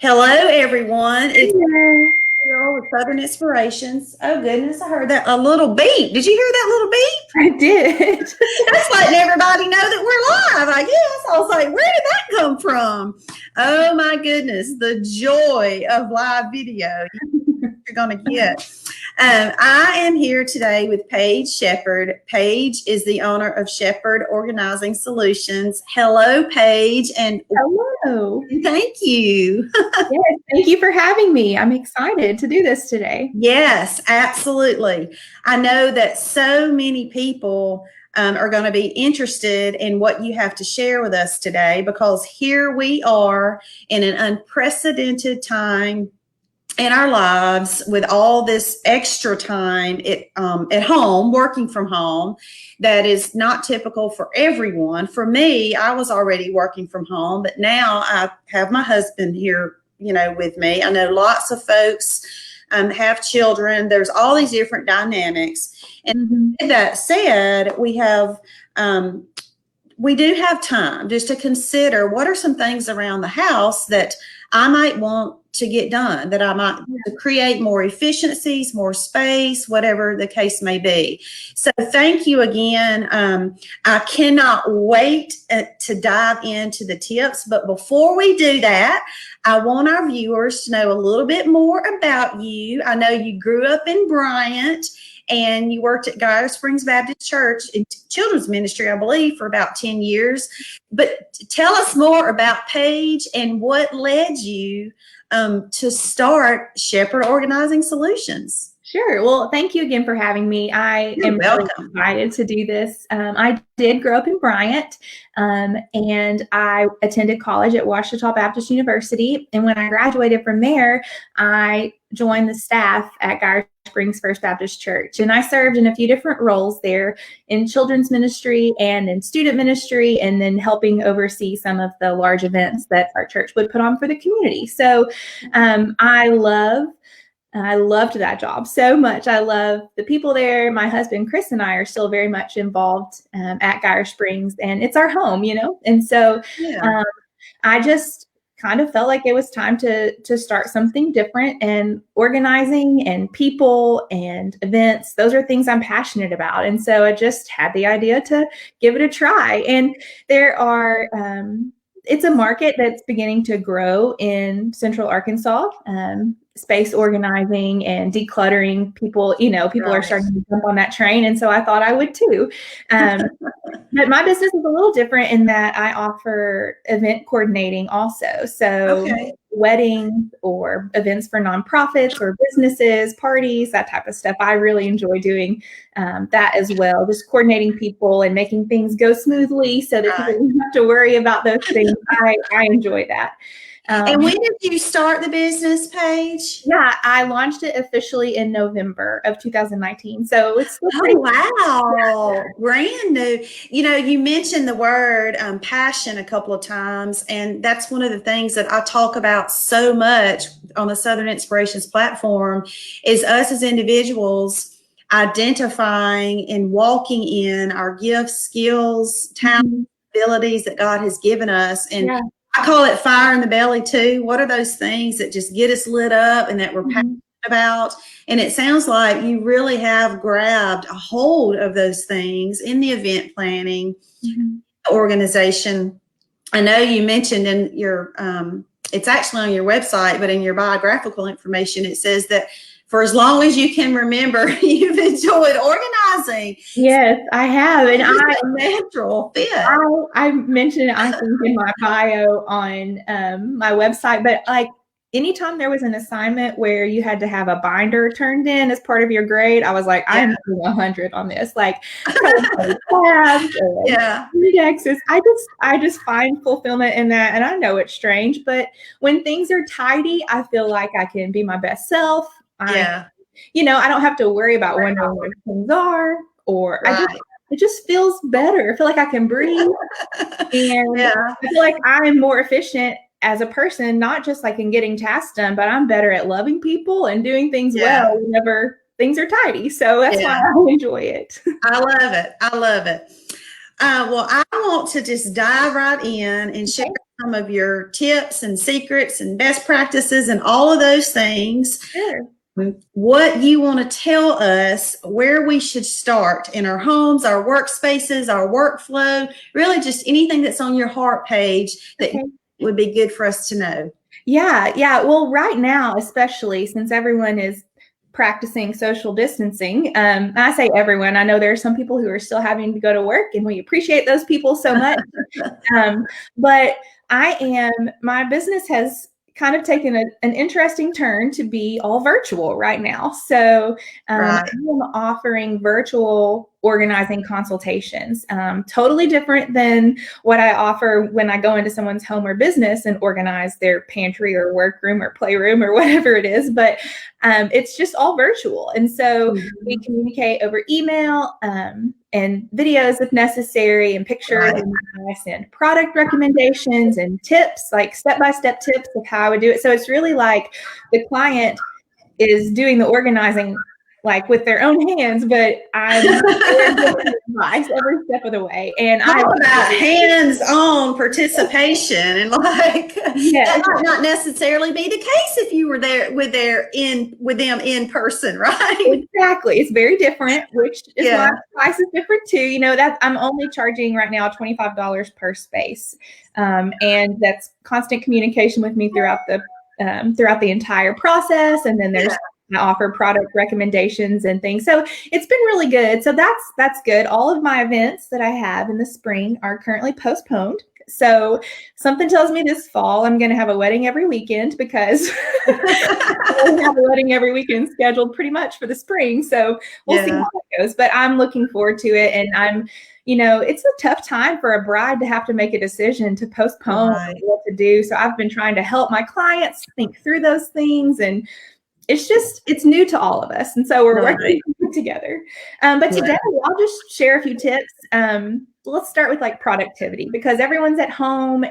Hello, everyone. It's Hello. Carol with Southern Inspirations. Oh, goodness, I heard that a little beep. Did you hear that little beep? I did. That's letting everybody know that we're live, I guess. I was like, where did that come from? Oh, my goodness, the joy of live video you're going to get. I am here today with Paige Shepard. Paige is the owner of Shepard Organizing Solutions. Hello, Paige, and Hello. thank you. Yes, thank you for having me. I'm excited to do this today. Yes, absolutely. I know that so many people are going to be interested in what you have to share with us today because here we are in an unprecedented time in our lives with all this extra time at home, working from home, that is not typical for everyone. For me, I was already working from home, but now I have my husband here, with me. I know lots of folks have children. There's all these different dynamics. And Mhm. with that said, we do have time just to consider what are some things around the house that I might want to get done, that I might to create more efficiencies, more space, whatever the case may be. So thank you again. I cannot wait to dive into the tips. But before we do that, I want our viewers to know a little bit more about you. I know you grew up in Bryant and you worked at Guyer Springs Baptist Church in children's ministry, I believe, for about 10 years. But tell us more about Paige and what led you to start Shepard Organizing Solutions. Sure. Well, thank you again for having me. I You're am really welcome. excited to do this. I did grow up in Bryant, and I attended college at Ouachita Baptist University. And when I graduated from there, I joined the staff at Guyer Springs First Baptist Church. And I served in a few different roles there in children's ministry and in student ministry, and then helping oversee some of the large events that our church would put on for the community. So I loved that job so much. I love the people there. My husband, Chris, and I are still very much involved at Guyer Springs, and it's our home. And so Yeah. um, I just kind of felt like it was time to start something different, and organizing and people and events. Those are things I'm passionate about. And so I just had the idea to give it a try. And there are, it's a market that's beginning to grow in Central Arkansas. Space organizing and decluttering, people are Right. starting to jump on that train. And so I thought I would too. But my business is a little different in that I offer event coordinating also. So Okay. weddings or events for nonprofits or businesses, parties, that type of stuff. I really enjoy doing that as well. Just coordinating people and making things go smoothly so that people Right. don't have to worry about those things. I enjoy that. And when did you start the business, Paige? Yeah, I launched it officially in November of 2019. So it's still Oh, pretty. wow. Brand new. You mentioned the word passion a couple of times, and that's one of the things that I talk about so much on the Southern Inspirations platform is us as individuals identifying and walking in our gifts, skills, talents, Mhm. abilities that God has given us. And Yeah. I call it fire in the belly too. What are those things that just get us lit up and that we're passionate Mhm. about? And it sounds like you really have grabbed a hold of those things in the event planning Mhm. organization. I know you mentioned in your, it's actually on your website, but in your biographical information, it says that for as long as you can remember, you've enjoyed organizing. Yes, I have. And It's just a natural fit. I mentioned it, I think, in my bio on my website, but like anytime there was an assignment where you had to have a binder turned in as part of your grade, I was like, I Yeah. am doing 100 on this. Like tabs and Yeah. indexes. I just find fulfillment in that. And I know it's strange, but when things are tidy, I feel like I can be my best self. Yeah. I don't have to worry about wondering where things are, or Right. it just feels better. I feel like I can breathe, and Yeah. I feel like I'm more efficient as a person, not just like in getting tasks done, but I'm better at loving people and doing things well Yeah. whenever things are tidy. So that's why Yeah. I enjoy it. I love it. I love it. Well, I want to just dive right in and share Okay. some of your tips and secrets and best practices and all of those things. Sure. What you want to tell us where we should start in our homes, our workspaces, our workflow, really just anything that's on your heart page that would be good for us to know. Yeah. Well, right now, especially since everyone is practicing social distancing, I say everyone, I know there are some people who are still having to go to work, and we appreciate those people so much. But my business has kind of taken an interesting turn to be all virtual right now. So I am offering virtual organizing consultations, totally different than what I offer when I go into someone's home or business and organize their pantry or workroom or playroom or whatever it is. But it's just all virtual. And so we communicate over email and videos if necessary, and pictures. And I send product recommendations and tips, like step-by-step tips of how I would do it. So it's really like the client is doing the organizing like with their own hands, but I'm giving advice every step of the way. And about hands-on participation, and like that might not necessarily be the case if you were there with them in person, right? Exactly. It's very different, which is why the price is different too. You know, that I'm only charging right now $25 per space. And that's constant communication with me throughout the entire process. And then I offer product recommendations and things. So it's been really good. So that's good. All of my events that I have in the spring are currently postponed. So something tells me this fall I'm going to have a wedding every weekend, because I have a wedding every weekend scheduled pretty much for the spring. So we'll see how that goes. But I'm looking forward to it. And it's a tough time for a bride to have to make a decision to postpone what to do. So I've been trying to help my clients think through those things, and it's new to all of us. And so we're working together. But today I'll just share a few tips. Let's start with like productivity, because everyone's at home,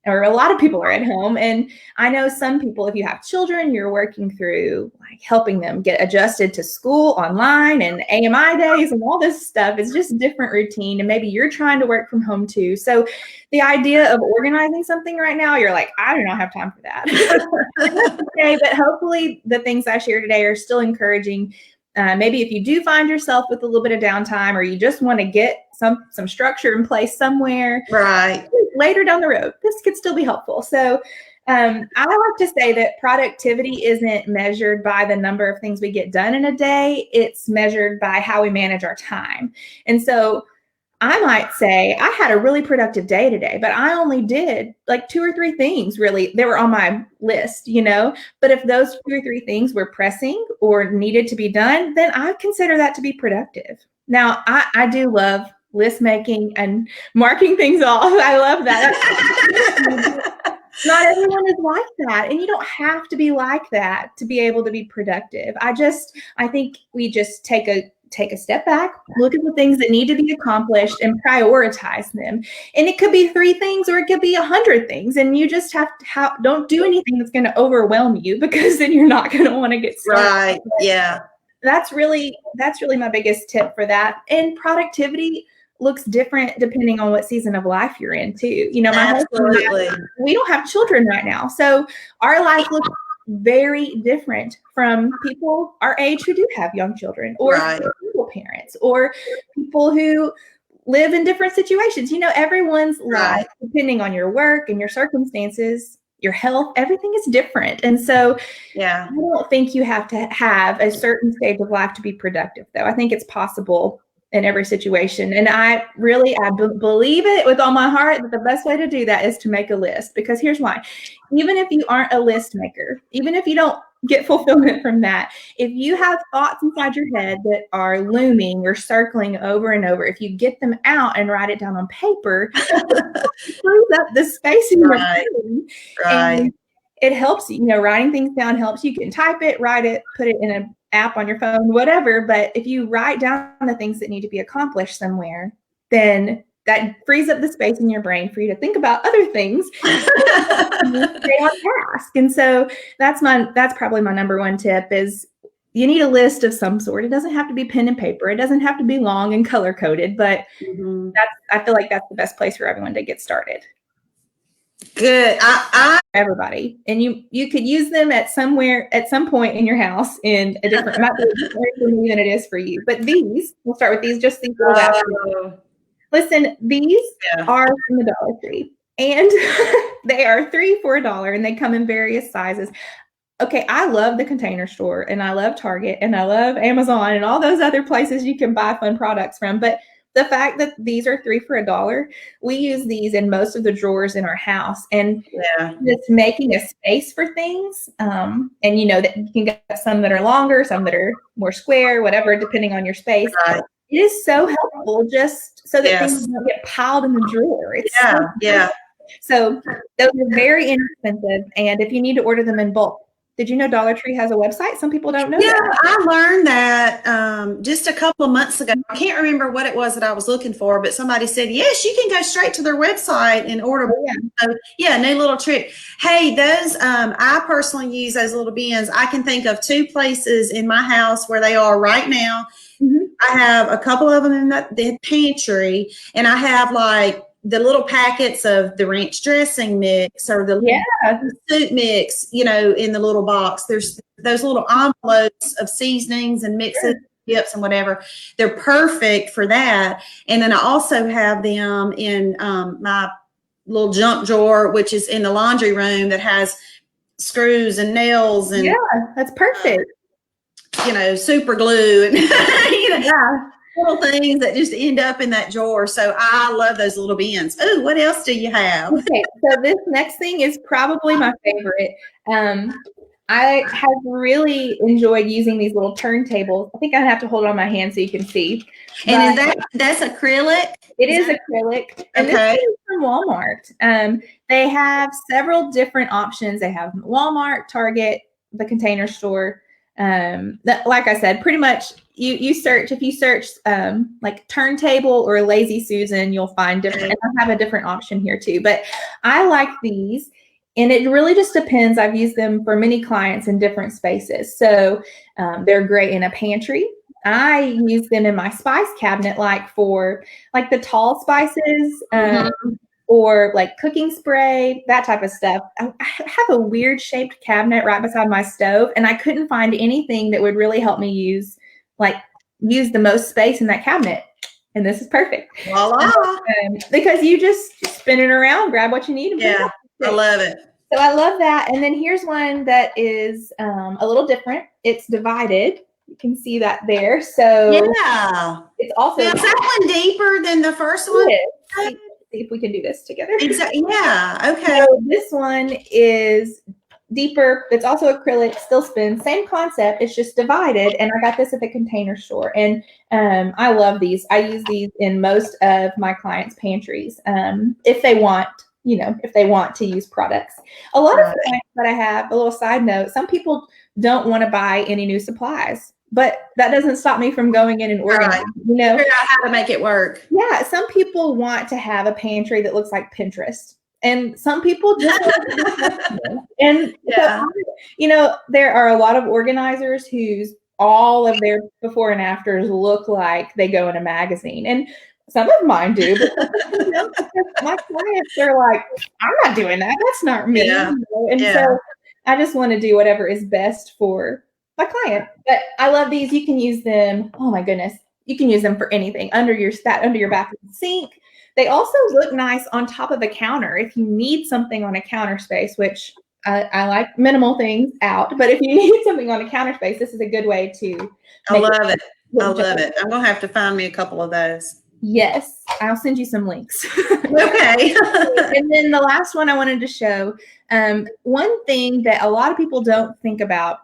or a lot of people are at home. And I know some people, if you have children, you're working through like helping them get adjusted to school online and AMI days and all this stuff. It's just a different routine. And maybe you're trying to work from home too. So the idea of organizing something right now, you're like, I do not have time for that. Okay, but hopefully the things I share today are still encouraging. Maybe if you do find yourself with a little bit of downtime, or you just want to get some structure in place somewhere later down the road, this could still be helpful. So I like to say that productivity isn't measured by the number of things we get done in a day. It's measured by how we manage our time. And so I might say I had a really productive day today, but I only did like 2 or 3 things really that were on my list, but if those 2 or 3 things were pressing or needed to be done, then I consider that to be productive. Now, I do love list making and marking things off. I love that. Not everyone is like that. And you don't have to be like that to be able to be productive. I think we just take a step back, look at the things that need to be accomplished, and prioritize them. And it could be 3 things, or it could be 100 things. And you just have to don't do anything that's going to overwhelm you, because then you're not going to want to get started. Right. Yeah. That's really my biggest tip for that. And productivity looks different depending on what season of life you're in too. My husband and I, we don't have children right now. So our life looks very different from people our age who do have young children, or single parents, or people who live in different situations. Everyone's life, depending on your work and your circumstances, your health, everything is different. And so I don't think you have to have a certain stage of life to be productive, though. I think it's possible in every situation. And I believe it with all my heart that the best way to do that is to make a list, because here's why. Even if you aren't a list maker, even if you don't get fulfillment from that, if you have thoughts inside your head that are looming or circling over and over, if you get them out and write it down on paper, it frees up the space in your brain. And it helps you, writing things down helps. You can type it, write it, put it in an app on your phone, whatever. But if you write down the things that need to be accomplished somewhere, then that frees up the space in your brain for you to think about other things and stay on task. And so that's probably my number one tip is you need a list of some sort. It doesn't have to be pen and paper. It doesn't have to be long and color coded, but I feel like that's the best place for everyone to get started. Good. Everybody, and you could use them at some point in your house in a different amount for me than it is for you. But we'll start with these little baskets. Listen, these are from the Dollar Tree, and they are 3 for $1, and they come in various sizes. Okay, I love the Container Store, and I love Target, and I love Amazon, and all those other places you can buy fun products from. But the fact that these are 3 for $1, we use these in most of the drawers in our house, and it's making a space for things. And you know that you can get some that are longer, some that are more square, whatever, depending on your space. Right. It is so helpful just so that things don't get piled in the drawer. It's so those are very inexpensive, and if you need to order them in bulk. Did you know Dollar Tree has a website? Some people don't know that. I learned that just a couple of months ago. I can't remember what it was that I was looking for, but somebody said, yes, you can go straight to their website and order. So, new little trick. Hey, those, I personally use those little bins. I can think of 2 places in my house where they are right now. Mm-hmm. I have a couple of them in the pantry, and I have like the little packets of the ranch dressing mix or the soup mix, in the little box. There's those little envelopes of seasonings and mixes, dips and whatever. They're perfect for that. And then I also have them in my little junk drawer, which is in the laundry room, that has screws and nails and that's perfect. Super glue and little things that just end up in that drawer. So I love those little bins. Oh, what else do you have? Okay, so this next thing is probably my favorite. I have really enjoyed using these little turntables. I think I have to hold it on my hand so you can see. And that's acrylic? It is acrylic. And this is from Walmart. They have several different options. They have Walmart, Target, the Container Store. Like I said, pretty much if you search like turntable or Lazy Susan, you'll find different, and I have a different option here too, but I like these, and it really just depends. I've used them for many clients in different spaces. So they're great in a pantry. I use them in my spice cabinet, like for like the tall spices, or like cooking spray, that type of stuff. I have a weird shaped cabinet right beside my stove, and I couldn't find anything that would really help me use the most space in that cabinet. And this is perfect. Voila. Because you just spin it around, grab what you need. And I love it. So I love that. And then here's one that is a little different. It's divided. You can see that there. So it's also. Is that one deeper than the first one? Yes. See if we can do this together. Exactly. Yeah. Okay. So this one is deeper. It's also acrylic, still spins. Same concept. It's just divided. And I got this at the Container Store. And I love these. I use these in most of my clients' pantries. If they want to use products. A lot of clients that I have, a little side note, some people don't want to buy any new supplies. But that doesn't stop me from going in and organizing, figure out how to make it work. Yeah, some people want to have a pantry that looks like Pinterest, and some people just and so, there are a lot of organizers whose all of their before and afters look like they go in a magazine, and some of mine do. But my clients are like, I'm not doing that. That's not me. So I just want to do whatever is best for my client. But I love these. You can use them. Oh my goodness. You can use them for anything under your bathroom sink. They also look nice on top of a counter. If you need something on a counter space, which I like minimal things out, but if you need something on a counter space, this is a good way to. I love it. I'm going to have to find me a couple of those. Yes. I'll send you some links. Okay. And then the last one I wanted to show, one thing that a lot of people don't think about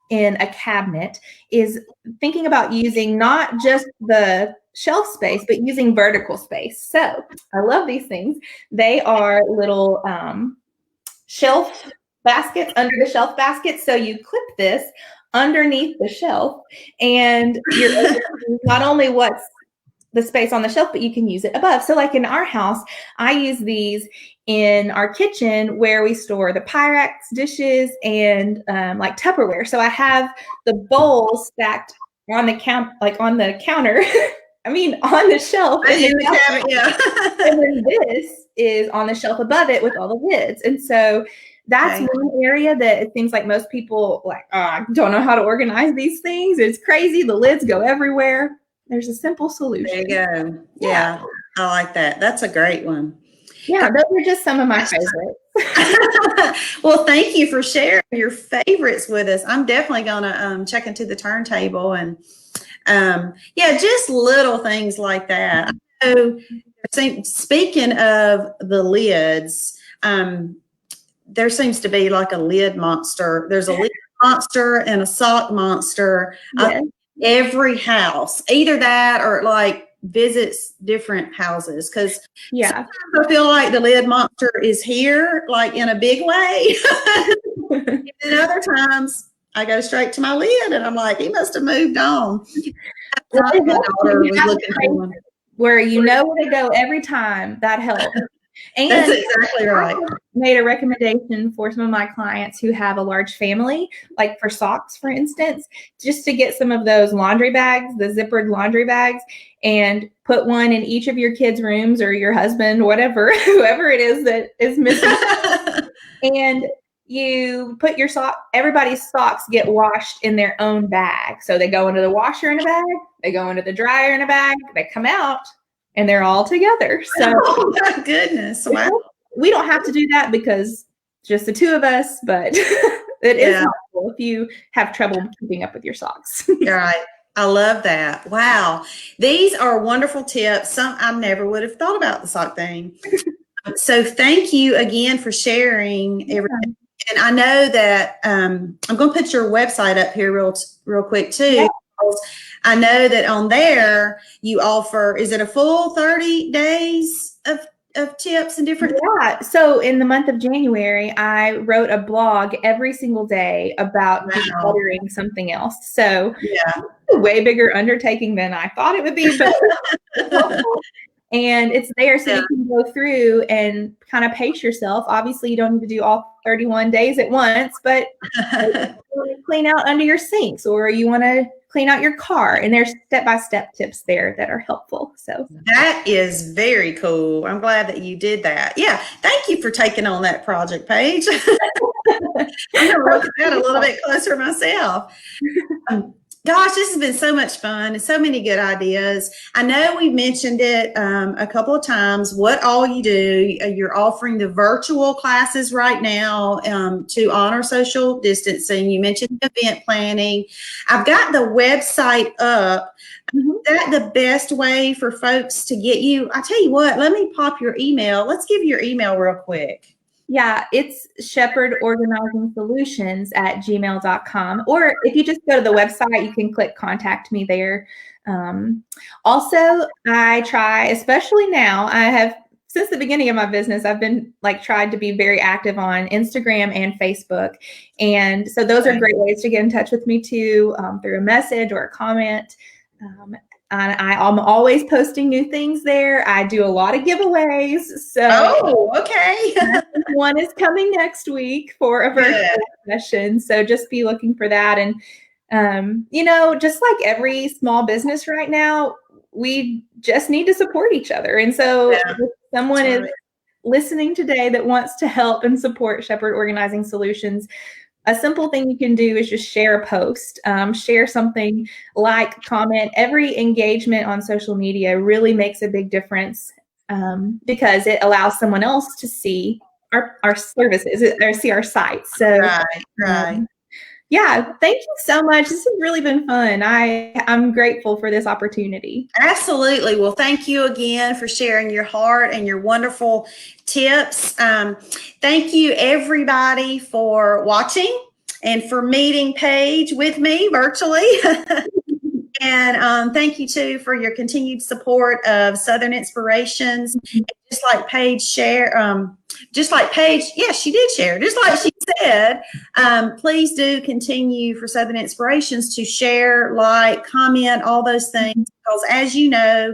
in a cabinet is thinking about using not just the shelf space, but using vertical space. So I love these things. They are little shelf baskets under the shelf baskets. So you clip this underneath the shelf, and you're not only what's the space on the shelf, but you can use it above. So like in our house, I use these in our kitchen where we store the Pyrex dishes and like Tupperware. So I have the bowls stacked on the counter. I mean, on the shelf. In the cabinet, And then this is on the shelf above it with all the lids. And so that's one area that it seems like most people like, don't know how to organize these things. It's crazy. The lids go everywhere. There's a simple solution. There you go. Yeah, I like that. That's a great one. Yeah, those are just some of my favorites. Well, thank you for sharing your favorites with us. I'm definitely going to check into the turntable and just little things like that. So, speaking of the lids, there seems to be like a lid monster. There's a lid monster and a sock monster. Yes. Every house, either that or like visits different houses, because sometimes I feel like the lid monster is here like in a big way. And then other times I go straight to my lid and I'm like, he must have moved on. My daughter was looking for one. Where you know where to go every time. That helps. And that's exactly right. I made a recommendation for some of my clients who have a large family, like for socks, for instance, just to get some of those laundry bags, the zippered laundry bags, and put one in each of your kids' rooms or your husband, whatever, whoever it is that is missing. And you put your everybody's socks get washed in their own bag. So they go into the washer in a bag, they go into the dryer in a bag, they come out, and they're all together. So, oh my goodness. Wow. We don't have to do that because just the two of us, but it is helpful if you have trouble keeping up with your socks. Right. I love that. Wow. These are wonderful tips. Some I never would have thought about the sock thing. So thank you again for sharing everything. And I know that I'm going to put your website up here real quick too. Yeah. I know that on there you offer, is it a full 30 days of tips and different? Yeah. So in the month of January, I wrote a blog every single day about decluttering something else. So it's a way bigger undertaking than I thought it would be, but and it's there so you can go through and kind of pace yourself. Obviously, you don't need to do all 31 days at once, but you want to clean out under your sinks or you want to clean out your car, and there's step-by-step tips there that are helpful. So that is very cool. I'm glad that you did that. Yeah. Thank you for taking on that project, Paige. I'm going to look at that a little bit closer myself. Gosh, this has been so much fun and so many good ideas. I know we mentioned it a couple of times, what all you do. You're offering the virtual classes right now to honor social distancing. You mentioned event planning. I've got the website up. Is that the best way for folks to get you? I tell you what, let me pop your email. Let's give your email real quick. Yeah, it's Shepard Organizing Solutions @gmail.com. Or if you just go to the website, you can click contact me there. Also, I try, especially now, I have, since the beginning of my business, I've been tried to be very active on Instagram and Facebook. And so those are great ways to get in touch with me too, through a message or a comment. I'm always posting new things there. I do a lot of giveaways. So, okay. One is coming next week for a virtual session. So just be looking for that. And, just like every small business right now, we just need to support each other. And so if someone is listening today that wants to help and support Shepard Organizing Solutions, a simple thing you can do is just share a post, share something, comment. Every engagement on social media really makes a big difference because it allows someone else to see our services or see our sites. So, right. Thank you so much. This has really been fun. I'm grateful for this opportunity. Absolutely. Well, thank you again for sharing your heart and your wonderful tips. Thank you, everybody, for watching and for meeting Paige with me virtually. And thank you, too, for your continued support of Southern Inspirations. Just like Paige she did share, just like she said, please do continue for Southern Inspirations to share, comment, all those things, because as you know,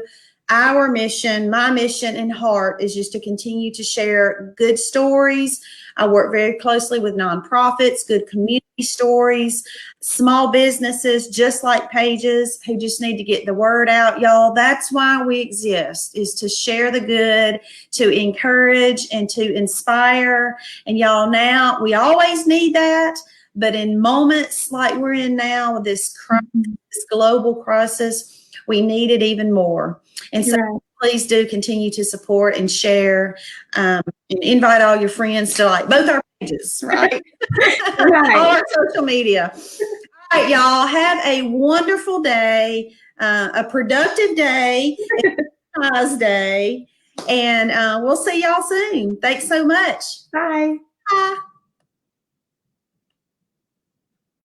our mission, my mission and heart is just to continue to share good stories. I work very closely with nonprofits, good community stories, small businesses just like Paige's who just need to get the word out, y'all. That's why we exist, is to share the good, to encourage and to inspire. And y'all, now we always need that, but in moments like we're in now with this crisis, this global crisis, we need it even more. And so please do continue to support and share, and invite all your friends to like both our pages, right? All our social media. All right, y'all, have a wonderful day, a productive day, a day, and we'll see y'all soon. Thanks so much. Bye. Bye.